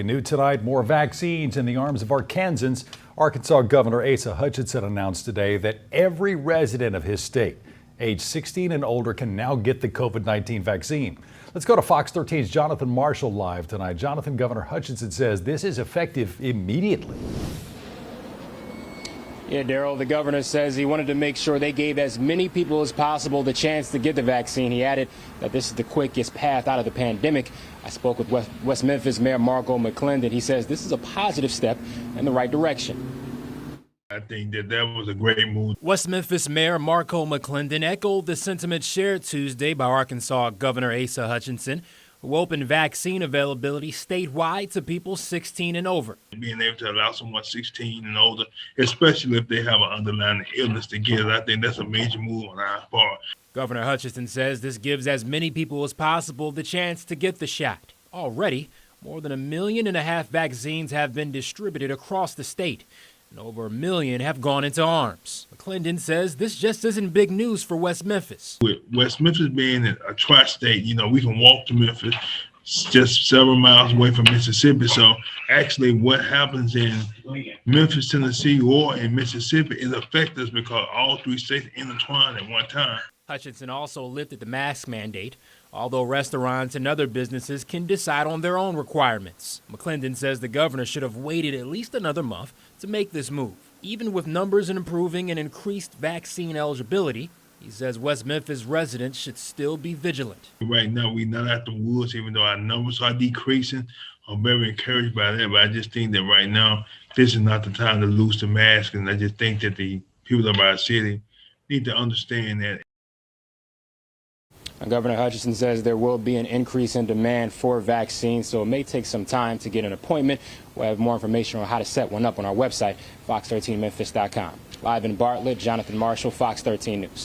New tonight, more vaccines in the arms of Arkansans. Arkansas Governor Asa Hutchinson announced today that every resident of his state, age 16 and older, can now get the COVID-19 vaccine. Let's go to Fox 13's Jonathan Marshall live tonight. Jonathan, Governor Hutchinson says this is effective immediately. Yeah, Daryl, the governor says he wanted to make sure they gave as many people as possible the chance to get the vaccine. He added that this is the quickest path out of the pandemic. I spoke with West Memphis Mayor Marco McClendon. He says this is a positive step in the right direction. I think that was a great move. West Memphis Mayor Marco McClendon echoed the sentiment shared Tuesday by Arkansas Governor Asa Hutchinson, who opened vaccine availability statewide to people 16 and over. Being able to allow someone 16 and older, especially if they have an underlying illness, to get it, I think that's a major move on our part. Governor Hutchinson says this gives as many people as possible the chance to get the shot. Already, more than 1.5 million vaccines have been distributed across the state, and over 1 million have gone into arms. McClendon says this just isn't big news for West Memphis. With West Memphis being a tri-state, we can walk to Memphis, just several miles away from Mississippi. So actually what happens in Memphis, Tennessee, or in Mississippi is affect us because all three states intertwine at one time. Hutchinson also lifted the mask mandate, although restaurants and other businesses can decide on their own requirements. McClendon says the governor should have waited at least another month to make this move. Even with numbers improving and increased vaccine eligibility, he says West Memphis residents should still be vigilant. Right now, we're not at the woods, even though our numbers are decreasing. I'm very encouraged by that, but I just think that right now, this is not the time to lose the mask, and I just think that the people of our city need to understand that. Governor Hutchinson says there will be an increase in demand for vaccines, so it may take some time to get an appointment. We'll have more information on how to set one up on our website, fox13memphis.com. Live in Bartlett, Jonathan Marshall, Fox 13 News.